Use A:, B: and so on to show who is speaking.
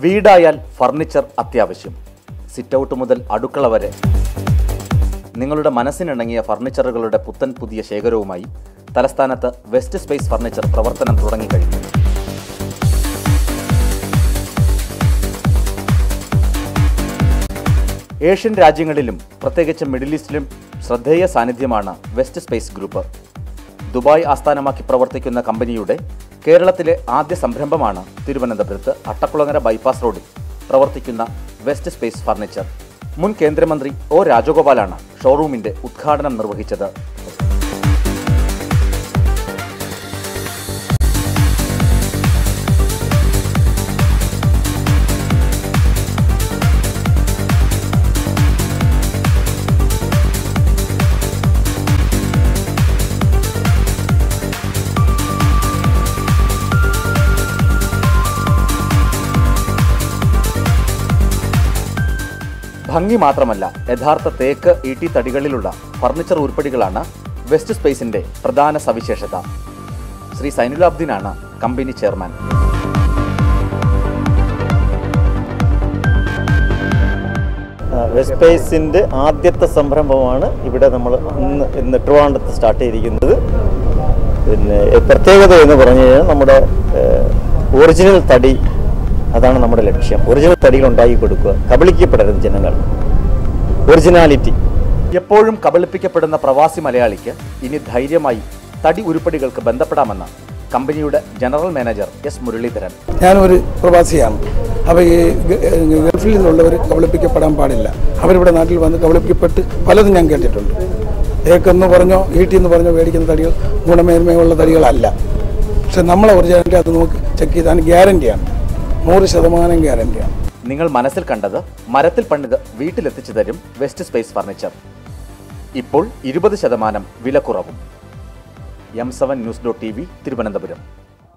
A: വീടായാൽ furniture അത്യാവശ്യം. Sitout മുതൽ അടുക്കള വരെ നിങ്ങളുടെ മനസ്സിനിണങ്ങിയ ഫർണിച്ചറുകളുടെ പുത്തൻ പുതിയ ശേഖരവുമായി തലസ്ഥാനത്ത് വെസ്റ്റ് സ്പേസ് ഫർണിച്ചർ പ്രവർത്തനം തുടങ്ങിക്കഴിഞ്ഞു. ഏഷ്യൻ രാജ്യങ്ങളിലും പ്രത്യേകിച്ച് മിഡിൽ ഈസ്റ്റിലും ശ്രദ്ധേയ സാന്നിധ്യമാണ് വെസ്റ്റ് സ്പേസ് ഗ്രൂപ്പ്. ദുബായ് ആസ്ഥാനമാക്കി പ്രവർത്തിക്കുന്ന കമ്പനിയുടെ കേരളത്തിലെ ആദ്യ സംരംഭമാണ് തിരുവനന്തപുരത്ത് അട്ടക്കുളങ്ങര ബൈപ്പാസ് റോഡിൽ പ്രവർത്തിക്കുന്ന വെസ്റ്റ് സ്പേസ് ഫർണിച്ചർ. മുൻ കേന്ദ്രമന്ത്രി ഒ രാജഗോപാലാണ് ഷോറൂമിന്റെ ഉദ്ഘാടനം നിർവഹിച്ചത്. ഭംഗി മാത്രമല്ല, യഥാർത്ഥ തേക്ക് ഈട്ടി തടികളിലുള്ള ഫർണിച്ചർ ഉരുപ്പടികളാണ് വെസ്റ്റ് സ്പേസിന്റെ പ്രധാന സവിശേഷത. ശ്രീ സൈനുലാബ്ദീനാണ് കമ്പനി ചെയർമാൻ.
B: വെസ്റ്റ് സ്പേസിന്റെ ആദ്യത്തെ സംരംഭമാണ് ഇവിടെ നമ്മൾ ഇന്ന് ട്രിവാൻഡ്രത്ത് സ്റ്റാർട്ട് ചെയ്തിരിക്കുന്നത്. പിന്നെ പ്രത്യേകത എന്ന് പറഞ്ഞു കഴിഞ്ഞാൽ നമ്മുടെ ഒറിജിനൽ തടി, അതാണ് നമ്മുടെ ലക്ഷ്യം. ഒറിജിനൽ തടികൾ ഉണ്ടാക്കി കൊടുക്കുക, കബളിക്കപ്പെടരുത് ജനങ്ങൾ. ഒറിജിനാലിറ്റി.
A: എപ്പോഴും കബളിപ്പിക്കപ്പെടുന്ന പ്രവാസി മലയാളിക്ക് ഇനി ധൈര്യമായി തടി ഉരുപ്പടികൾക്ക് ബന്ധപ്പെടാമെന്ന് കമ്പനിയുടെ ജനറൽ മാനേജർ എസ് മുരളീധരൻ.
C: ഞാനൊരു പ്രവാസിയാണ്. അപ്പോൾ ഈ ഗൾഫിൽ നിന്നുള്ളവർ കബളിപ്പിക്കപ്പെടാൻ പാടില്ല. അവരിവിടെ നാട്ടിൽ വന്ന് കബളിപ്പിക്കപ്പെട്ട് പലതും ഞാൻ കേട്ടിട്ടുണ്ട്. ഏക്കെന്ന് പറഞ്ഞോ ഈട്ടിന്ന് പറഞ്ഞോ മേടിക്കുന്ന തടികൾ ഗുണമേന്മയുള്ള തടികളല്ല. പക്ഷെ നമ്മളെ ഒറിജിനാലിറ്റി അത് നോക്കി ചെക്ക് ചെയ്താണ്. ഗ്യാരണ്ടിയാണ്, 100% ഗ്യാരണ്ടിയാണ്.
A: നിങ്ങൾ മനസ്സിൽ കണ്ടത് മരത്തിൽ പണിത് വീട്ടിലെത്തിച്ചു തരും വെസ്റ്റ് സ്പേസ് ഫർണിച്ചർ. ഇപ്പോൾ 20% വില കുറവും. M7 News.TV, Thiruvananthapuram.